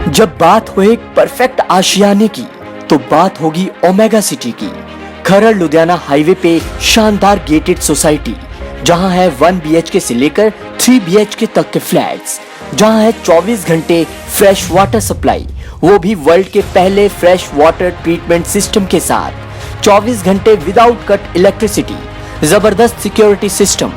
जब बात हो एक परफेक्ट आशियाने की तो बात होगी ओमेगा सिटी की। खरड़ लुधियाना हाईवे पे शानदार गेटेड सोसाइटी, जहां है 1 BHK से लेकर 3 BHK तक के फ्लैट्स, जहां है 24 घंटे फ्रेश वाटर सप्लाई, वो भी वर्ल्ड के पहले फ्रेश वाटर ट्रीटमेंट सिस्टम के साथ। 24 घंटे विदाउट कट इलेक्ट्रिसिटी, जबरदस्त सिक्योरिटी सिस्टम,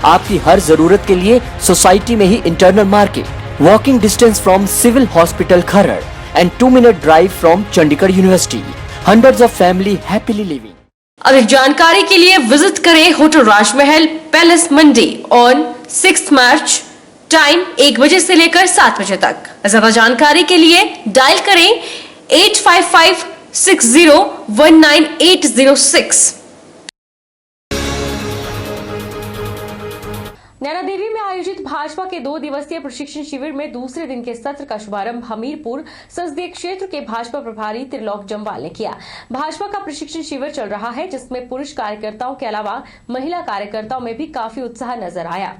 आपकी हर जरूरत के लिए सोसाइटी में ही internal market, walking distance from civil hospital Kharar and 2-minute drive from Chandigarh university. Hundreds of family happily living. अधिक जानकारी के लिए विजिट करें hotel Rajmahal palace Mandi on 6 March, time 1 बजे से लेकर 7 बजे तक। ज्यादा जानकारी के लिए डायल करें 8556019806। नैना देवी में आयोजित भाजपा के 2 दिवसीय प्रशिक्षण शिविर में दूसरे दिन के सत्र का शुभारंभ हमीरपुर संसदीय क्षेत्र के भाजपा प्रभारी त्रिलोक जम्वाल ने किया। भाजपा का प्रशिक्षण शिविर चल रहा है, जिसमें पुरुष कार्यकर्ताओं के अलावा महिला कार्यकर्ताओं में भी काफी उत्साह नजर आया।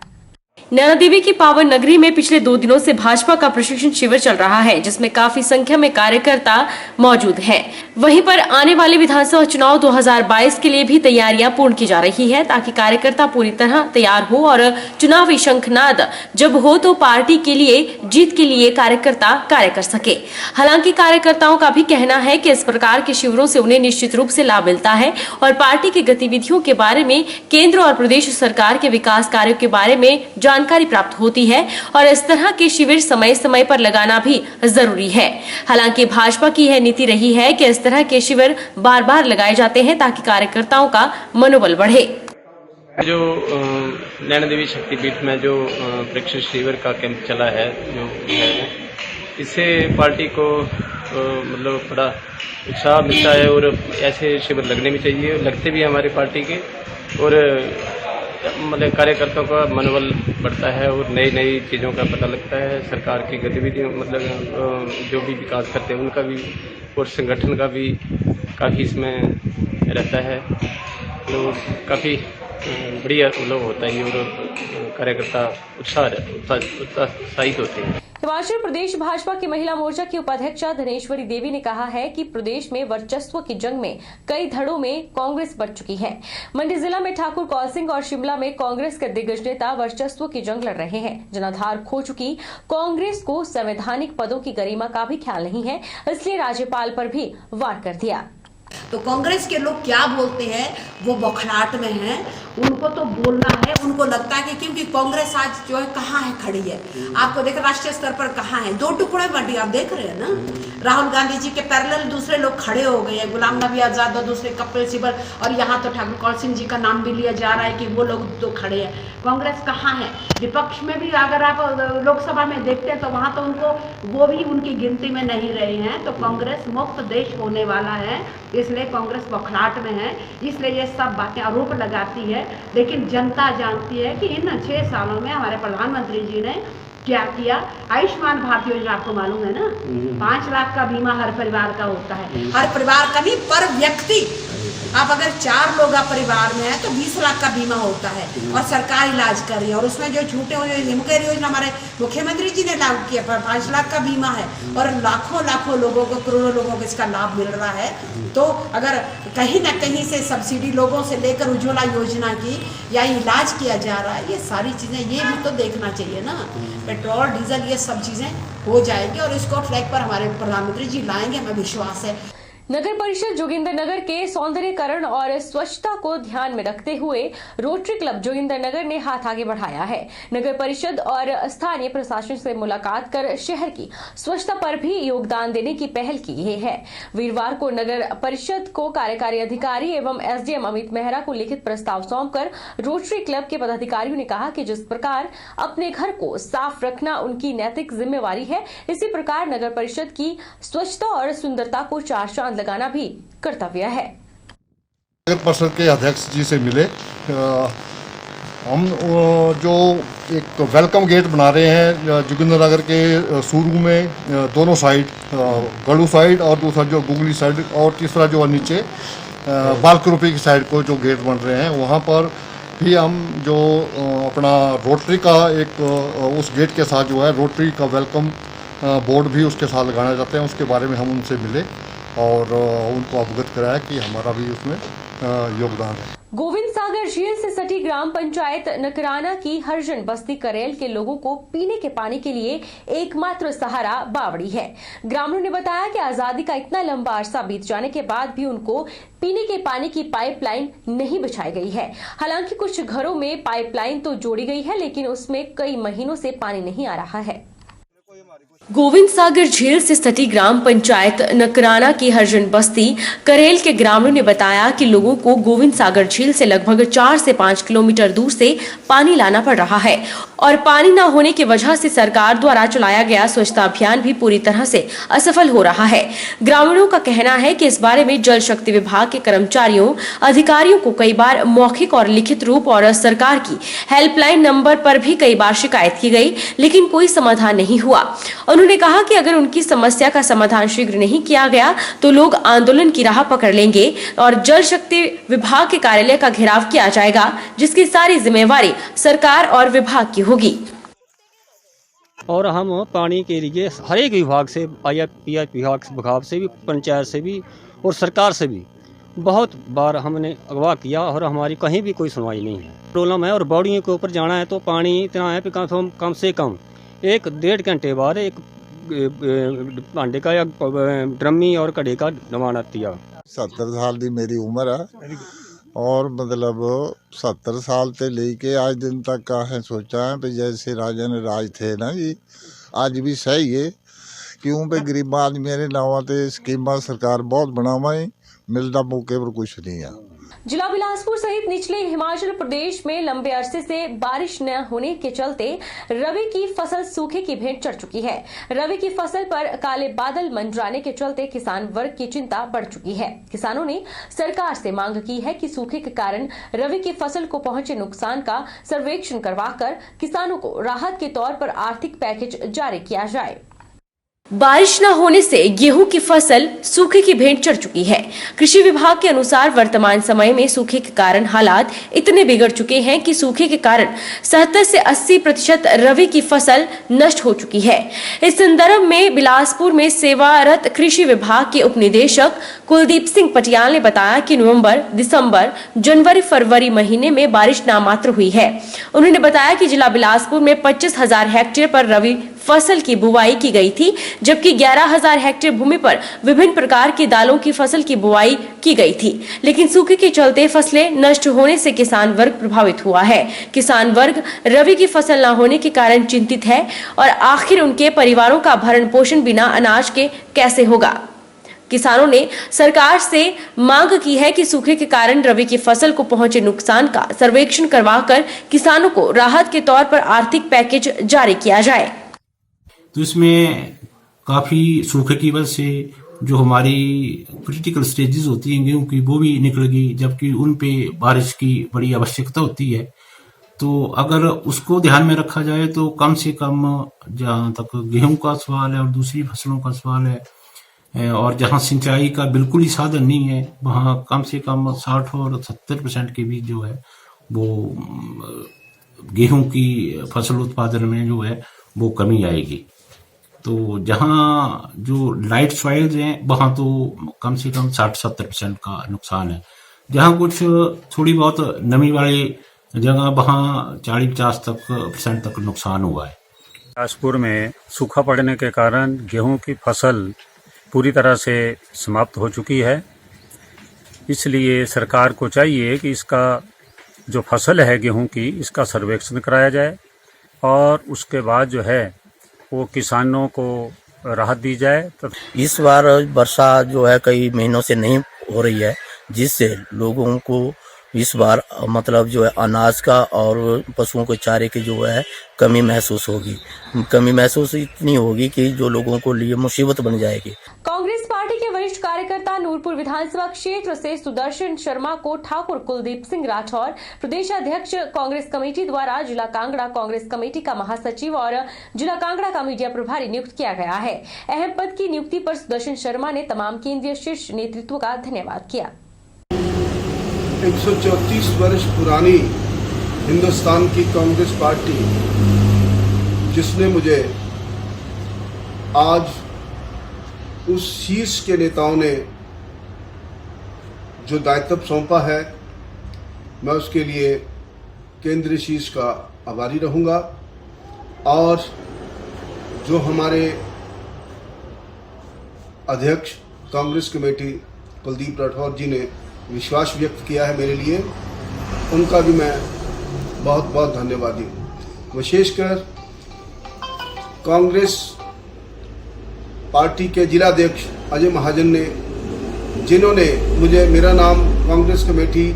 नैना देवी की पावन नगरी में पिछले 2 दिनों से भाजपा का प्रशिक्षण शिविर चल रहा है, जिसमें काफी संख्या में कार्यकर्ता मौजूद हैं। वहीं पर आने वाले विधानसभा चुनाव 2022 के लिए भी तैयारियां पूर्ण की जा रही है, ताकि कार्यकर्ता पूरी तरह तैयार हो और चुनावी शंखनाद जब हो तो पार्टी के लिए जीत के लिए कार्यकर्ता कार्य कर सके। हालांकि कार्यकर्ताओं का भी कहना है कि इस प्रकार के शिविरों से उन्हें निश्चित रूप से लाभ मिलता है और पार्टी की गतिविधियों के बारे में, केंद्र और प्रदेश सरकार के विकास कार्यों के बारे में जानकारी प्राप्त होती है और इस तरह के शिविर समय समय पर लगाना भी जरूरी है। हालांकि भाजपा की यह नीति रही है कि इस तरह के शिविर बार बार लगाए जाते हैं, ताकि कार्यकर्ताओं का मनोबल बढ़े। जो नैना देवी शक्तिपीठ में जो प्रशिक्षण शिविर का कैंप चला है, जो है इससे पार्टी को मतलब थोड़ा उत्साह मिलता है और ऐसे शिविर लगने भी चाहिए, लगते भी हमारी पार्टी के, और मतलब कार्यकर्ताओं का मनोबल बढ़ता है और नई नई चीज़ों का पता लगता है। सरकार की गतिविधियों मतलब जो भी विकास करते हैं उनका भी और संगठन का भी काफ़ी इसमें रहता है, तो काफ़ी बढ़िया लोग होता है और कार्यकर्ता उत्साहित होते हैं। हिमाचल प्रदेश भाजपा की महिला मोर्चा की उपाध्यक्षा धनेश्वरी देवी ने कहा है कि प्रदेश में वर्चस्व की जंग में कई धड़ों में कांग्रेस बढ़ चुकी है। मंडी जिला में ठाकुर कौल सिंह और शिमला में कांग्रेस के दिग्गज नेता वर्चस्व की जंग लड़ रहे हैं। जनाधार खो चुकी कांग्रेस को संवैधानिक पदों की गरिमा का भी ख्याल नहीं है, इसलिए राज्यपाल पर भी वार कर दिया। तो कांग्रेस के लोग क्या बोलते हैं, वो बौखलाहट में हैं, उनको तो बोलना है। उनको लगता है कि क्योंकि कांग्रेस आज जो है कहाँ है खड़ी है, आपको देख राष्ट्रीय स्तर पर कहाँ है, 2 टुकड़े बंटी आप देख रहे हैं ना। राहुल गांधी जी के पैरेलल दूसरे लोग खड़े हो गए हैं, गुलाम नबी आजाद और दूसरे कपिल सिब्बल, और यहाँ तो ठाकुर कौल सिंह जी का नाम भी लिया जा रहा है कि वो लोग तो खड़े हैं। कांग्रेस कहाँ है? विपक्ष में भी अगर आप लोकसभा में देखते हैं तो वहाँ तो उनको वो भी उनकी गिनती में नहीं रहे हैं। तो कांग्रेस मुक्त देश होने वाला है, इसलिए कांग्रेस बौखलाहट में है, इसलिए ये सब बातें आरोप लगाती है। लेकिन जनता जानती है कि इन 6 सालों में हमारे प्रधानमंत्री जी ने क्या किया। आयुष्मान भारत योजना आपको मालूम है ना, 5 लाख का बीमा हर परिवार का होता है, हर परिवार का नहीं, पर व्यक्ति। आप अगर 4 लोग आप परिवार में हैं तो 20 लाख का बीमा होता है और सरकार इलाज कर रही है। और उसमें जो छूटे हुए हिमकेयर योजना हमारे मुख्यमंत्री जी ने लागू किया, 5 लाख का बीमा है और लाखों लोगों को, करोड़ों लोगों को इसका लाभ मिल रहा है। तो अगर कहीं ना कहीं से सब्सिडी लोगों से लेकर उज्ज्वला योजना की या इलाज किया जा रहा है, ये सारी चीज़ें ये भी तो देखना चाहिए ना। पेट्रोल डीजल ये सब चीज़ें हो जाएंगी और इसको फ्लैग पर हमारे प्रधानमंत्री जी लाएंगे, हमें विश्वास है। नगर परिषद जोगिंदरनगर के सौंदर्यीकरण और स्वच्छता को ध्यान में रखते हुए रोटरी क्लब जोगिंदरनगर ने हाथ आगे बढ़ाया है। नगर परिषद और स्थानीय प्रशासन से मुलाकात कर शहर की स्वच्छता पर भी योगदान देने की पहल की है। वीरवार को नगर परिषद को कार्यकारी अधिकारी एवं एसडीएम अमित मेहरा को लिखित प्रस्ताव सौंपकर रोटरी क्लब के पदाधिकारियों ने कहा कि जिस प्रकार अपने घर को साफ रखना उनकी नैतिक जिम्मेवारी है, इसी प्रकार नगर परिषद की स्वच्छता और सुंदरता को 4 चांद लगाना भी कर्तव्य है। नगर परिषद के अध्यक्ष जी से मिले, हम जो एक वेलकम गेट बना रहे हैं जोगिंदरनगर के शुरू में, दोनों साइड, गड़ू साइड और दूसरा जो गुगली साइड और तीसरा जो नीचे बालकरूपी की साइड को जो गेट बन रहे हैं, वहाँ पर भी हम जो अपना रोटरी का एक उस गेट के साथ जो है रोटरी का वेलकम बोर्ड भी उसके साथ लगाना चाहते हैं। उसके बारे में हम उनसे मिले और उनको अवगत कराया कि हमारा भी उसमें योगदान है। गोविंद सागर झील से सटी ग्राम पंचायत नकराना की हरजन बस्ती करेल के लोगों को पीने के पानी के लिए एकमात्र सहारा बावड़ी है। ग्रामीणों ने बताया कि आजादी का इतना लंबा अरसा बीत जाने के बाद भी उनको पीने के पानी की पाइपलाइन नहीं बिछाई गई है। हालांकि कुछ घरों में पाइपलाइन तो जोड़ी गई है, लेकिन उसमें कई महीनों से पानी नहीं आ रहा है। गोविंद सागर झील से सटी ग्राम पंचायत नकराना की हरजन बस्ती करेल के ग्रामीणों ने बताया कि लोगों को गोविंद सागर झील से लगभग 4 से 5 किलोमीटर दूर से पानी लाना पड़ रहा है और पानी न होने की वजह से सरकार द्वारा चलाया गया स्वच्छता अभियान भी पूरी तरह से असफल हो रहा है। ग्रामीणों का कहना है कि इस बारे में जल शक्ति विभाग के कर्मचारियों अधिकारियों को कई बार मौखिक और लिखित रूप और सरकार की हेल्पलाइन नंबर पर भी कई बार शिकायत की गई, लेकिन कोई समाधान नहीं हुआ। उन्होंने कहा कि अगर उनकी समस्या का समाधान शीघ्र नहीं किया गया तो लोग आंदोलन की राह पकड़ लेंगे और जल शक्ति विभाग के कार्यालय का घेराव किया जाएगा, जिसकी सारी जिम्मेवारी सरकार और विभाग की होगी। और हम पानी के लिए हर एक विभाग से विभाग से भी, पंचायत से भी और सरकार से भी बहुत बार हमने अगवा किया और हमारी कहीं भी कोई सुनवाई नहीं है। प्रॉब्लम है और बॉडियों के ऊपर जाना है तो पानी इतना है कि कम से कम 1-1.5 घंटे बाद एक भांडे का या ड्रमी और कड़े का नवाना दिया। 70 साल की मेरी उम्र है और मतलब 70 साल से लेके आज दिन तक का है सोचा है कि जैसे राजा ने राज थे ना जी, आज भी सही है। क्यों पे गरीब आदमी मेरे नावा ते स्कीमा सरकार बहुत बनावाई, मिलता मौके पर कुछ नहीं है। जिला बिलासपुर सहित निचले हिमाचल प्रदेश में लंबे अरसे से बारिश न होने के चलते रबी की फसल सूखे की भेंट चढ़ चुकी है। रबी की फसल पर काले बादल मंडराने के चलते किसान वर्ग की चिंता बढ़ चुकी है। किसानों ने सरकार से मांग की है कि सूखे के कारण रबी की फसल को पहुंचे नुकसान का सर्वेक्षण करवाकर किसानों को राहत के तौर पर आर्थिक पैकेज जारी किया जाए। बारिश न होने से गेहूं की फसल सूखे की भेंट चढ़ चुकी है। कृषि विभाग के अनुसार वर्तमान समय में सूखे के कारण हालात इतने बिगड़ चुके हैं कि सूखे के कारण 70 से 80% रबी की फसल नष्ट हो चुकी है। इस संदर्भ में बिलासपुर में सेवारत कृषि विभाग के उप निदेशक कुलदीप सिंह पटियाल ने बताया कि नवंबर, दिसंबर, जनवरी, फरवरी महीने में बारिश नामात्र हुई है। उन्होंने बताया कि जिला बिलासपुर में 25,000 हेक्टेयर पर रबी फसल की बुवाई की गई थी, जबकि 11,000 हेक्टेयर भूमि पर विभिन्न प्रकार की दालों की फसल की बुआई की गई थी। लेकिन सूखे के चलते फसलें नष्ट होने से किसान वर्ग प्रभावित हुआ है। किसान वर्ग रबी की फसल न होने के कारण चिंतित है और आखिर उनके परिवारों का भरण पोषण बिना अनाज के कैसे होगा। किसानों ने सरकार से मांग की है कि सूखे के कारण रबी की फसल को पहुंचे नुकसान का सर्वेक्षण करवाकर किसानों को राहत के तौर पर आर्थिक पैकेज जारी किया जाए। तो इसमें काफ़ी सूखे की वजह से जो हमारी क्रिटिकल स्टेजेस होती हैं गेहूं की वो भी निकल गई, जबकि उन पे बारिश की बड़ी आवश्यकता होती है। तो अगर उसको ध्यान में रखा जाए तो कम से कम जहाँ तक गेहूं का सवाल है और दूसरी फसलों का सवाल है और जहाँ सिंचाई का बिल्कुल ही साधन नहीं है वहाँ कम से कम 60 और 70% के बीच जो है वो गेहूं की फसल उत्पादन में जो है वो कमी आएगी। तो जहाँ जो लाइट सॉइल्स हैं वहाँ तो कम से कम 60-70% का नुकसान है। जहाँ कुछ थोड़ी बहुत नमी वाली जगह वहाँ 40-50% तक नुकसान हुआ है। बिलासपुर में सूखा पड़ने के कारण गेहूं की फसल पूरी तरह से समाप्त हो चुकी है। इसलिए सरकार को चाहिए कि इसका जो फसल है गेहूं की इसका सर्वेक्षण कराया जाए और उसके बाद जो है वो किसानों को राहत दी जाए। तो इस बार वर्षा जो है कई महीनों से नहीं हो रही है, जिससे लोगों को इस बार मतलब जो है अनाज का और पशुओं के चारे की जो है कमी महसूस होगी। कमी महसूस इतनी होगी कि जो लोगों को लिए मुसीबत बन जाएगी। कांग्रेस पार्टी के वरिष्ठ कार्यकर्ता नूरपुर विधानसभा क्षेत्र से सुदर्शन शर्मा को ठाकुर कुलदीप सिंह राठौर प्रदेशाध्यक्ष कांग्रेस कमेटी द्वारा जिला कांगड़ा कांग्रेस कमेटी का महासचिव और जिला कांगड़ा का मीडिया प्रभारी नियुक्त किया गया है। अहम पद की नियुक्ति पर सुदर्शन शर्मा ने तमाम केंद्रीय शीर्ष नेतृत्व का धन्यवाद किया। 134 वर्ष पुरानी हिंदुस्तान की कांग्रेस पार्टी जिसने मुझे आज उस शीर्ष के नेताओं ने जो दायित्व सौंपा है, मैं उसके लिए केंद्रीय शीर्ष का आभारी रहूंगा। और जो हमारे अध्यक्ष कांग्रेस कमेटी कुलदीप राठौर जी ने विश्वास व्यक्त किया है मेरे लिए, उनका भी मैं बहुत बहुत धन्यवादी हूँ। विशेषकर कांग्रेस पार्टी के जिलाध्यक्ष अजय महाजन ने, जिन्होंने मुझे मेरा नाम कांग्रेस कमेटी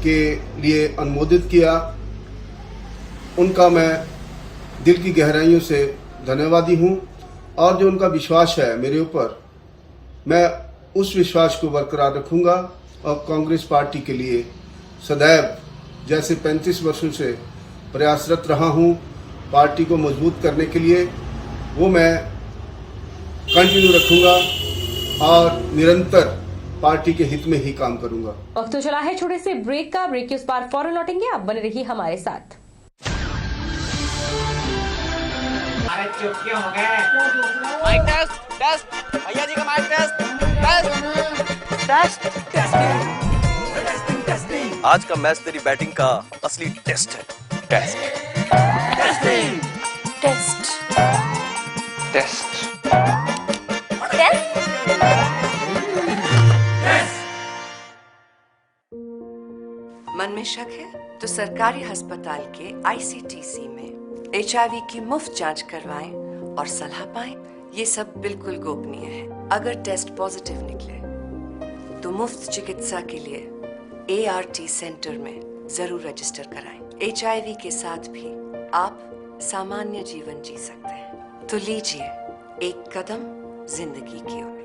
के लिए अनुमोदित किया, उनका मैं दिल की गहराइयों से धन्यवादी हूँ। और जो उनका विश्वास है मेरे ऊपर, मैं उस विश्वास को बरकरार रखूँगा और कांग्रेस पार्टी के लिए सदैव, जैसे 35 वर्षों से प्रयासरत रहा हूँ पार्टी को मजबूत करने के लिए, वो मैं कंटिन्यू रखूँगा और निरंतर पार्टी के हित में ही काम करूँगा। वक्त तो चला है छोटे से ब्रेक का। ब्रेक के उस पार फौरन लौटेंगे, आप बने रहिए हमारे साथ। माइक टेस्ट टेस्ट, भैया जी का mike test test test test. आज का मैच तेरी बैटिंग का असली टेस्ट है। टेस्ट टेस्टिंग टेस्ट टेस्ट मन में शक है तो सरकारी अस्पताल के ICTC में HIV की मुफ्त जांच करवाएं और सलाह पाएं। ये सब बिल्कुल गोपनीय है। अगर टेस्ट पॉजिटिव निकले तो मुफ्त चिकित्सा के लिए ART सेंटर में जरूर रजिस्टर कराएं। HIV के साथ भी आप सामान्य जीवन जी सकते हैं। तो लीजिए एक कदम जिंदगी की ओर।